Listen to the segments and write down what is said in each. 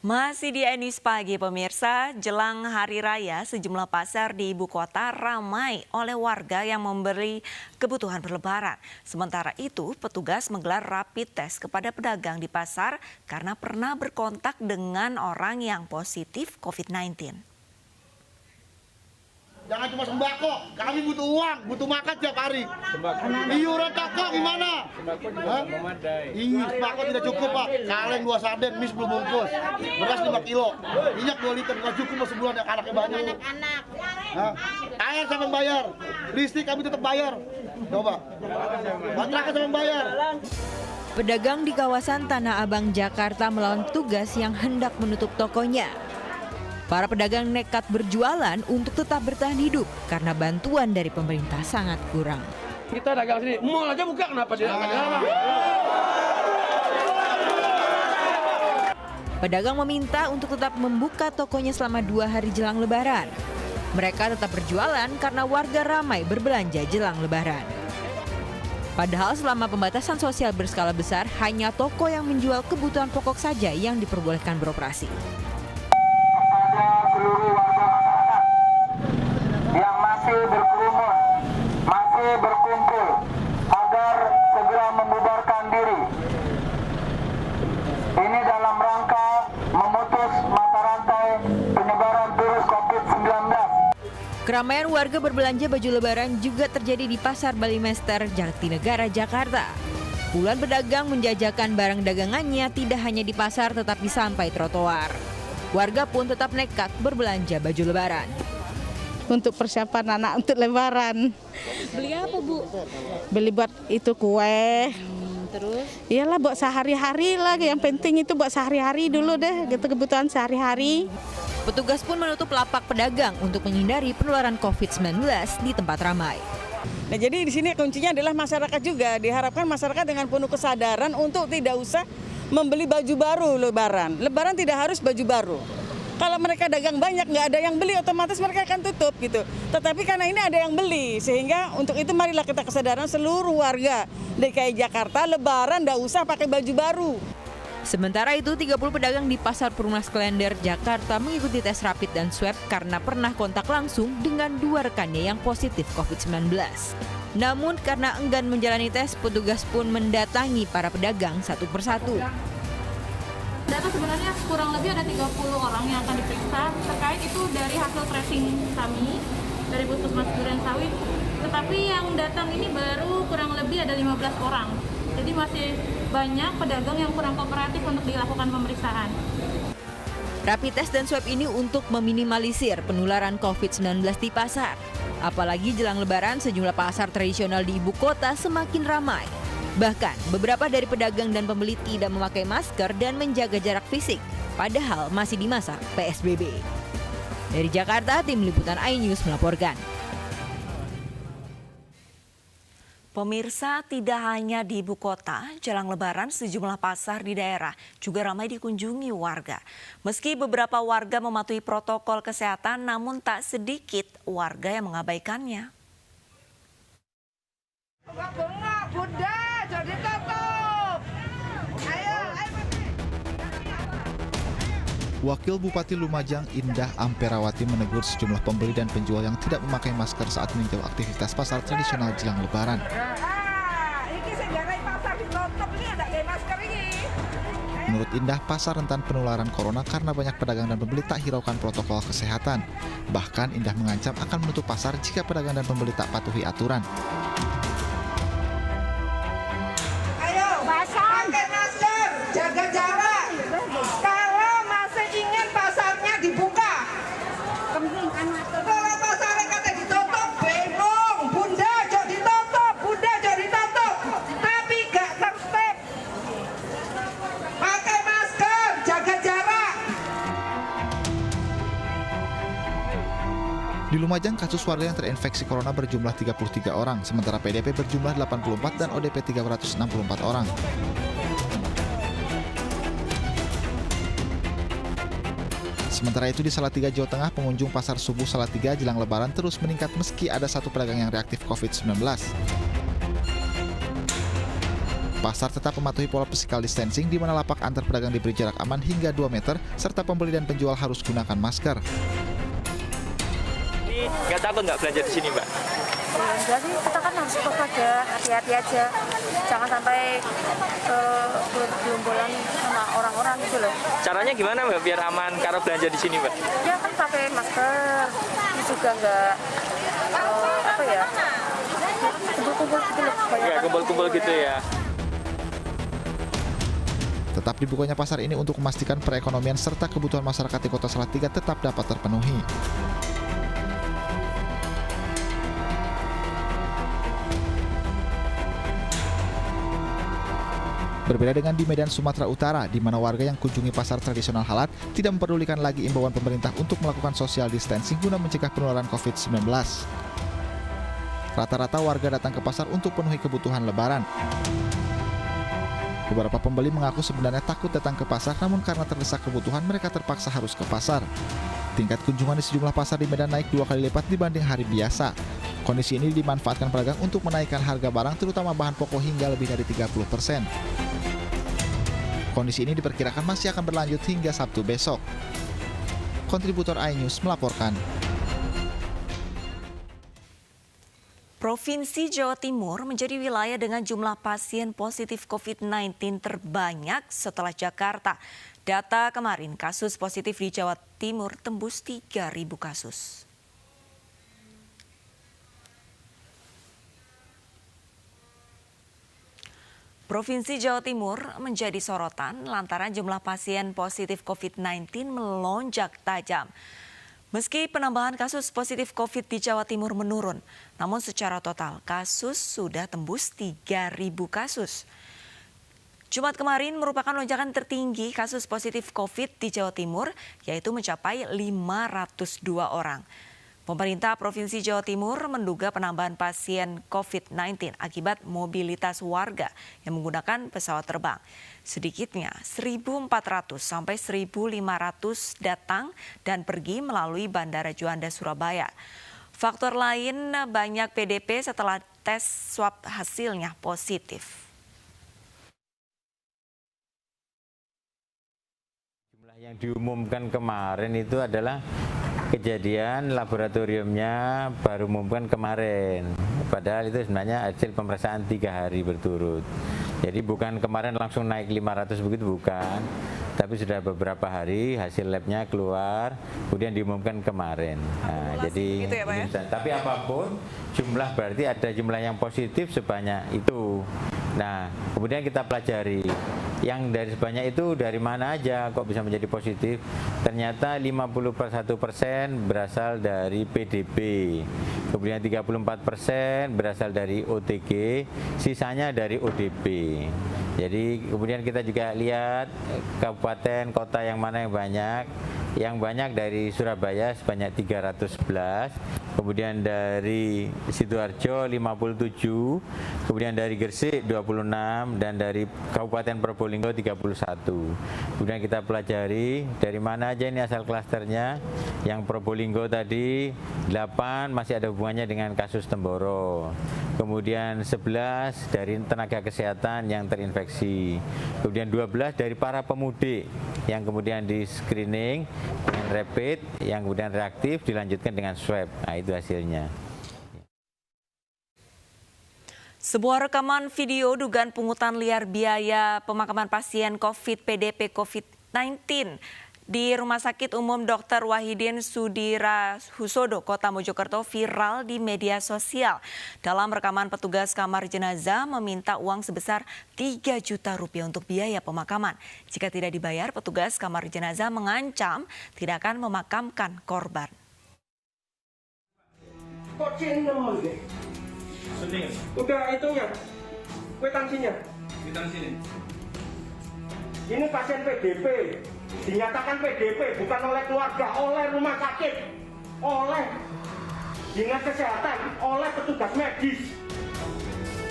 Masih di News Pagi pemirsa, jelang Hari Raya sejumlah pasar di ibu kota ramai oleh warga yang membeli kebutuhan berlebaran. Sementara itu, petugas menggelar rapid test kepada pedagang di pasar karena pernah berkontak dengan orang yang positif COVID-19. Jangan cuma sembako, kami butuh uang, butuh makan tiap hari. Iuran toko gimana? Sembako juga memadai. Iya, sembako tidak cukup Pak. Kaleng 2 sarden, mis belum bungkus. Beras 5 kilo, minyak 2 liter, nggak cukup mau sebulan, anaknya banyak. Air sama bayar, listrik kami tetap bayar. Coba, kontrakan sama bayar. Pedagang di kawasan Tanah Abang, Jakarta melawan petugas yang hendak menutup tokonya. Para pedagang nekat berjualan untuk tetap bertahan hidup karena bantuan dari pemerintah sangat kurang. Kita dagang sini, mall aja buka, kenapa tidak? Pedagang meminta untuk tetap membuka tokonya selama 2 hari jelang Lebaran. Mereka tetap berjualan karena warga ramai berbelanja jelang Lebaran. Padahal selama pembatasan sosial berskala besar, hanya toko yang menjual kebutuhan pokok saja yang diperbolehkan beroperasi. Seluruh warga masyarakat yang masih berkerumun, masih berkumpul agar segera membubarkan diri. Ini dalam rangka memutus mata rantai penyebaran virus COVID-19. Keramaian warga berbelanja baju lebaran juga terjadi di Pasar Balimester, Jatinegara, Jakarta. Puluhan pedagang menjajakan barang dagangannya tidak hanya di pasar tetapi sampai trotoar. Warga pun tetap nekat berbelanja baju lebaran. Untuk persiapan anak untuk lebaran. Beli apa, Bu? Beli buat itu kue. Terus? Iyalah buat sehari-hari lah, yang penting itu buat sehari-hari dulu deh, gitu kebutuhan sehari-hari. Petugas pun menutup lapak pedagang untuk menghindari penularan COVID-19 di tempat ramai. Nah, jadi di sini kuncinya adalah masyarakat juga. Diharapkan masyarakat dengan penuh kesadaran untuk tidak usah membeli baju baru lebaran. Lebaran tidak harus baju baru. Kalau mereka dagang banyak, nggak ada yang beli, otomatis mereka akan tutup gitu. Tetapi karena ini ada yang beli, sehingga untuk itu marilah kita kesadaran seluruh warga DKI Jakarta, lebaran nggak usah pakai baju baru. Sementara itu, 30 pedagang di Pasar Perumnas Klender, Jakarta mengikuti tes rapid dan swab karena pernah kontak langsung dengan 2 rekannya yang positif COVID-19. Namun karena enggan menjalani tes, petugas pun mendatangi para pedagang satu persatu. Data sebenarnya kurang lebih ada 30 orang yang akan diperiksa terkait itu dari hasil tracing kami dari Puskesmas Duren Sawit. Tetapi yang datang ini baru kurang lebih ada 15 orang. Jadi masih banyak pedagang yang kurang kooperatif untuk dilakukan pemeriksaan. Rapid test dan swab ini untuk meminimalisir penularan COVID-19 di pasar. Apalagi jelang Lebaran, sejumlah pasar tradisional di ibu kota semakin ramai. Bahkan, beberapa dari pedagang dan pembeli tidak memakai masker dan menjaga jarak fisik, padahal masih di masa PSBB. Dari Jakarta, tim liputan iNews melaporkan. Pemirsa, tidak hanya di ibu kota, jelang Lebaran sejumlah pasar di daerah juga ramai dikunjungi warga. Meski beberapa warga mematuhi protokol kesehatan, namun tak sedikit warga yang mengabaikannya. Bengok, Bunda, jadi tutup. Ayo. Wakil Bupati Lumajang Indah Amperawati menegur sejumlah pembeli dan penjual yang tidak memakai masker saat meninjau aktivitas pasar tradisional jelang Lebaran. Menurut Indah, pasar rentan penularan corona karena banyak pedagang dan pembeli tak hiraukan protokol kesehatan. Bahkan Indah mengancam akan menutup pasar jika pedagang dan pembeli tak patuhi aturan. Ayo, pakai masker, jaga jarak. Kalau masih ingin pasarnya dibuka, kalau pasarnya kata ditutup, bingung. Bunda jok ditutup, Bunda jok ditutup. Tapi gak tertib. Pakai masker, jaga jarak. Di Lumajang, kasus warga yang terinfeksi corona berjumlah 33 orang, sementara PDP berjumlah 84 dan ODP 364 orang. Sementara itu di Salatiga, Jawa Tengah, pengunjung pasar subuh Salatiga jelang Lebaran terus meningkat meski ada 1 pedagang yang reaktif COVID-19. Pasar tetap mematuhi pola physical distancing di mana lapak antar pedagang diberi jarak aman hingga 2 meter, serta pembeli dan penjual harus gunakan masker. Ini nggak takut nggak belanja di sini, Mbak? Jadi kita kan harus waspada, hati-hati aja. Jangan sampai gerombolan sama orang-orang gitu loh. Caranya gimana, Mbak, biar aman kalau belanja di sini, Mbak? Ya kan pakai masker, terus juga nggak kumpul-kumpul gitu loh. Nggak kumpul-kumpul gitu ya. Tetap dibukanya pasar ini untuk memastikan perekonomian serta kebutuhan masyarakat di Kota Salatiga tetap dapat terpenuhi. Berbeda dengan di Medan, Sumatera Utara, di mana warga yang kunjungi pasar tradisional Halat tidak memperdulikan lagi imbauan pemerintah untuk melakukan social distancing guna mencegah penularan COVID-19. Rata-rata warga datang ke pasar untuk penuhi kebutuhan Lebaran. Beberapa pembeli mengaku sebenarnya takut datang ke pasar, namun karena terdesak kebutuhan mereka terpaksa harus ke pasar. Tingkat kunjungan di sejumlah pasar di Medan naik 2 kali lipat dibanding hari biasa. Kondisi ini dimanfaatkan pedagang untuk menaikkan harga barang, terutama bahan pokok hingga lebih dari 30%. Kondisi ini diperkirakan masih akan berlanjut hingga Sabtu besok. Kontributor iNews melaporkan. Provinsi Jawa Timur menjadi wilayah dengan jumlah pasien positif COVID-19 terbanyak setelah Jakarta. Data kemarin, kasus positif di Jawa Timur tembus 3.000 kasus. Provinsi Jawa Timur menjadi sorotan lantaran jumlah pasien positif COVID-19 melonjak tajam. Meski penambahan kasus positif COVID di Jawa Timur menurun, namun secara total kasus sudah tembus 3.000 kasus. Jumat kemarin merupakan lonjakan tertinggi kasus positif COVID di Jawa Timur, yaitu mencapai 502 orang. Pemerintah Provinsi Jawa Timur menduga penambahan pasien COVID-19 akibat mobilitas warga yang menggunakan pesawat terbang. Sedikitnya 1.400 sampai 1.500 datang dan pergi melalui Bandara Juanda, Surabaya. Faktor lain banyak PDP setelah tes swab hasilnya positif. Jumlah yang diumumkan kemarin itu adalah kejadian laboratoriumnya baru umumkan kemarin, padahal itu sebenarnya hasil pemeriksaan 3 hari berturut. Jadi bukan kemarin langsung naik 500 begitu, bukan, tapi sudah beberapa hari hasil labnya keluar, kemudian diumumkan kemarin. Nah, jadi gitu ya, Pak, ya? Tapi apapun jumlah berarti ada jumlah yang positif sebanyak itu. Nah, kemudian kita pelajari yang dari sebanyak itu dari mana aja kok bisa menjadi positif. Ternyata 51% berasal dari PDP, kemudian 34% berasal dari OTG, sisanya dari ODP. Jadi kemudian kita juga lihat kabupaten kota yang mana yang banyak. Yang banyak dari Surabaya sebanyak 311, kemudian dari Sidoarjo 57, kemudian dari Gresik 26, dan dari Kabupaten Probolinggo 31. Kemudian kita pelajari dari mana aja ini asal klasternya. Yang Probolinggo tadi 8 masih ada hubungannya dengan kasus Temboro. Kemudian 11 dari tenaga kesehatan yang terinfeksi. Kemudian 12 dari para pemudik yang kemudian di screening dengan rapid, yang kemudian reaktif dilanjutkan dengan swab. Nah, itu hasilnya. Sebuah rekaman video dugaan pungutan liar biaya pemakaman pasien COVID PDP COVID-19 di Rumah Sakit Umum Dr. Wahidin Sudirohusodo, Kota Mojokerto viral di media sosial. Dalam rekaman, petugas kamar jenazah meminta uang sebesar 3 juta rupiah untuk biaya pemakaman. Jika tidak dibayar, petugas kamar jenazah mengancam tidak akan memakamkan korban. Udah hitungnya, kwitansinya. Ini pasien PDP. Dinyatakan PDP bukan oleh keluarga, oleh rumah sakit, oleh dinas kesehatan, oleh petugas medis.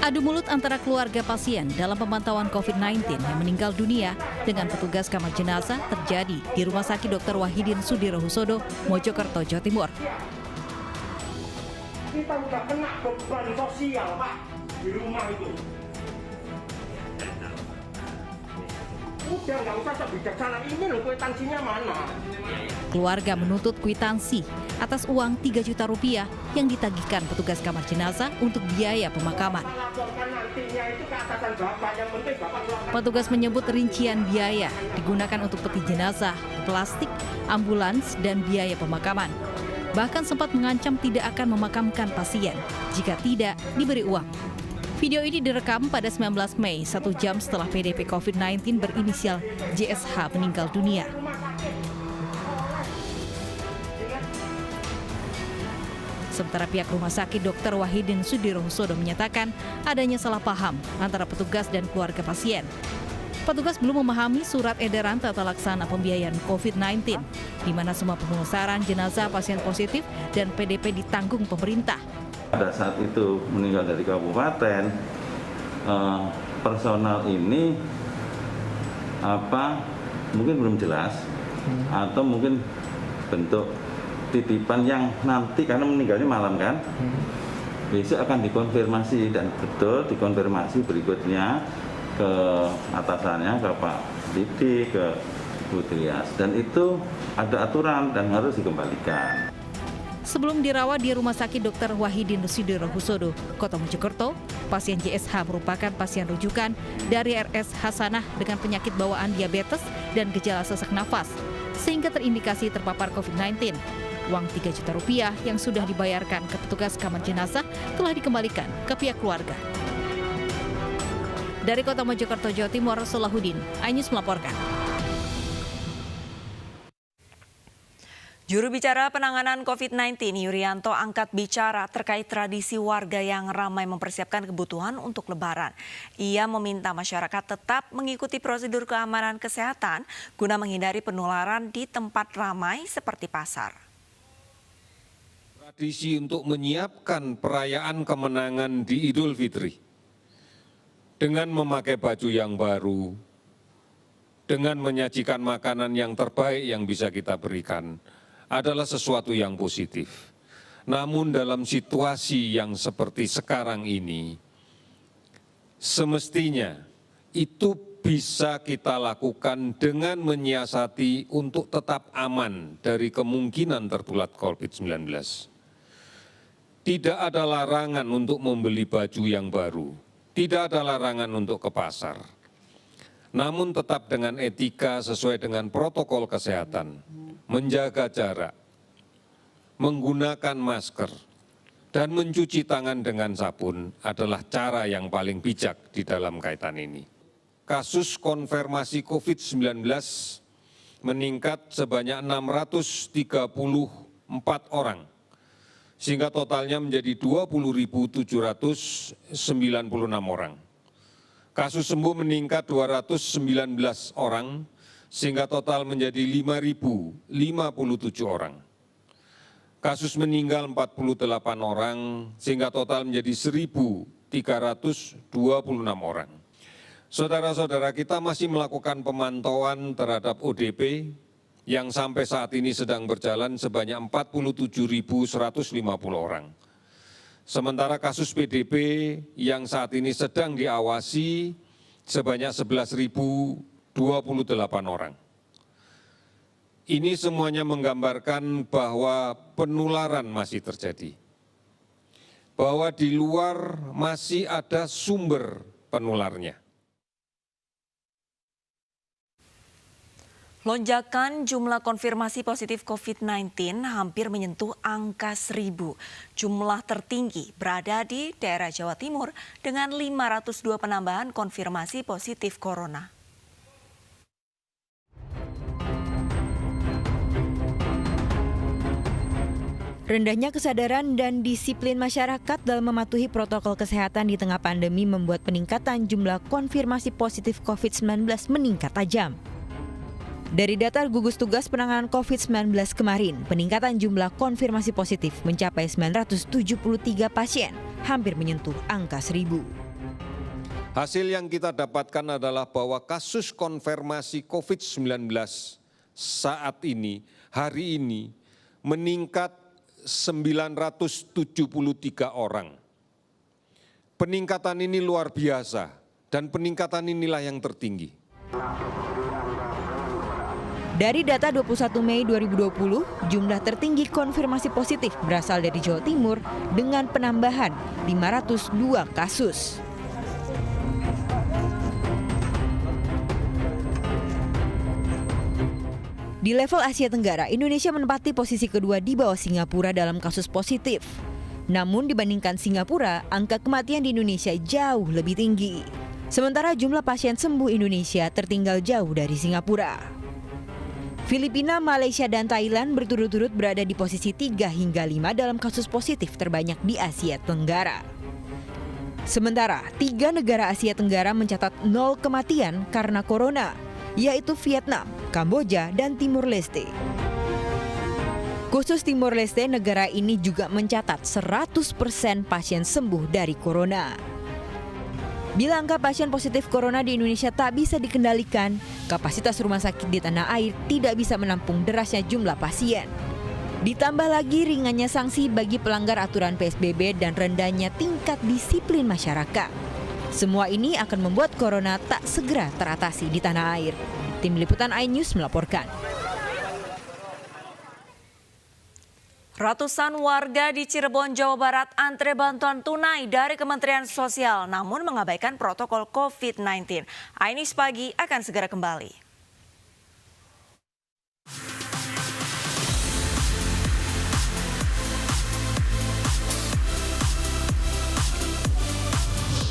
Adu mulut antara keluarga pasien dalam pemantauan COVID-19 yang meninggal dunia dengan petugas kamar jenazah terjadi di Rumah Sakit Dr. Wahidin Sudirohusodo, Mojokerto, Jawa Timur. Kita udah kena beban sosial, Pak, di rumah itu. udah nggak usah sok bijaksana. Ini loh kwitansinya mana? Keluarga menuntut kwitansi atas uang 3 juta rupiah yang ditagihkan petugas kamar jenazah untuk biaya pemakaman. Petugas menyebut rincian biaya digunakan untuk peti jenazah, plastik, ambulans, dan biaya pemakaman. Bahkan sempat mengancam tidak akan memakamkan pasien jika tidak diberi uang. Video ini direkam pada 19 Mei, 1 jam setelah PDP COVID-19 berinisial JSH meninggal dunia. Sementara pihak rumah sakit Dr. Wahidin Sudirohusodo menyatakan adanya salah paham antara petugas dan keluarga pasien. Petugas belum memahami surat edaran tata laksana pembiayaan COVID-19, di mana semua pemulasaran jenazah pasien positif dan PDP ditanggung pemerintah. Pada saat itu meninggal dari kabupaten, personal ini mungkin belum jelas, atau mungkin bentuk titipan yang nanti karena meninggalnya malam kan, besok akan dikonfirmasi dan betul dikonfirmasi berikutnya ke atasannya, ke Pak Didi, ke Bu Trias, dan itu ada aturan dan harus dikembalikan. Sebelum dirawat di Rumah Sakit Dr. Wahidin Sudirohusodo, Kota Mojokerto, pasien JSH merupakan pasien rujukan dari RS Hasanah dengan penyakit bawaan diabetes dan gejala sesak nafas, sehingga terindikasi terpapar COVID-19. Uang 3 juta rupiah yang sudah dibayarkan ke petugas kamar jenazah telah dikembalikan ke pihak keluarga. Dari Kota Mojokerto, Jawa Timur, Solahuddin, iNews melaporkan. Juru bicara penanganan COVID-19 Yuryanto angkat bicara terkait tradisi warga yang ramai mempersiapkan kebutuhan untuk Lebaran. Ia meminta masyarakat tetap mengikuti prosedur keamanan kesehatan guna menghindari penularan di tempat ramai seperti pasar. Tradisi untuk menyiapkan perayaan kemenangan di Idul Fitri dengan memakai baju yang baru, dengan menyajikan makanan yang terbaik yang bisa kita berikan, adalah sesuatu yang positif. Namun dalam situasi yang seperti sekarang ini, semestinya itu bisa kita lakukan dengan menyiasati untuk tetap aman dari kemungkinan tertular COVID-19. Tidak ada larangan untuk membeli baju yang baru, tidak ada larangan untuk ke pasar. Namun tetap dengan etika sesuai dengan protokol kesehatan, menjaga jarak, menggunakan masker, dan mencuci tangan dengan sabun adalah cara yang paling bijak di dalam kaitan ini. Kasus konfirmasi COVID-19 meningkat sebanyak 634 orang, sehingga totalnya menjadi 20.796 orang. Kasus sembuh meningkat 219 orang, sehingga total menjadi 5.057 orang. Kasus meninggal 48 orang, sehingga total menjadi 1.326 orang. Saudara-saudara, kita masih melakukan pemantauan terhadap ODP yang sampai saat ini sedang berjalan sebanyak 47.150 orang. Sementara kasus PDP yang saat ini sedang diawasi sebanyak 11.028 orang. Ini semuanya menggambarkan bahwa penularan masih terjadi. Bahwa di luar masih ada sumber penularnya. Lonjakan jumlah konfirmasi positif COVID-19 hampir menyentuh angka 1.000. Jumlah tertinggi berada di daerah Jawa Timur dengan 502 penambahan konfirmasi positif corona. Rendahnya kesadaran dan disiplin masyarakat dalam mematuhi protokol kesehatan di tengah pandemi membuat peningkatan jumlah konfirmasi positif COVID-19 meningkat tajam. Dari data gugus tugas penanganan COVID-19 kemarin, peningkatan jumlah konfirmasi positif mencapai 973 pasien, hampir menyentuh angka 1.000. Hasil yang kita dapatkan adalah bahwa kasus konfirmasi COVID-19 saat ini, hari ini, meningkat 973 orang. Peningkatan ini luar biasa dan peningkatan inilah yang tertinggi. Dari data 21 Mei 2020, jumlah tertinggi konfirmasi positif berasal dari Jawa Timur dengan penambahan 502 kasus. Di level Asia Tenggara, Indonesia menempati posisi kedua di bawah Singapura dalam kasus positif. Namun dibandingkan Singapura, angka kematian di Indonesia jauh lebih tinggi. Sementara jumlah pasien sembuh Indonesia tertinggal jauh dari Singapura. Filipina, Malaysia, dan Thailand berturut-turut berada di posisi 3 hingga 5 dalam kasus positif terbanyak di Asia Tenggara. Sementara 3 negara Asia Tenggara mencatat 0 kematian karena corona, yaitu Vietnam, Kamboja, dan Timur Leste. Khusus Timur Leste, negara ini juga mencatat 100% pasien sembuh dari corona. Bila angka pasien positif corona di Indonesia tak bisa dikendalikan, kapasitas rumah sakit di tanah air tidak bisa menampung derasnya jumlah pasien. Ditambah lagi ringannya sanksi bagi pelanggar aturan PSBB dan rendahnya tingkat disiplin masyarakat. Semua ini akan membuat corona tak segera teratasi di tanah air. Tim Liputan iNews melaporkan. Ratusan warga di Cirebon, Jawa Barat antre bantuan tunai dari Kementerian Sosial namun mengabaikan protokol COVID-19. iNews Pagi akan segera kembali.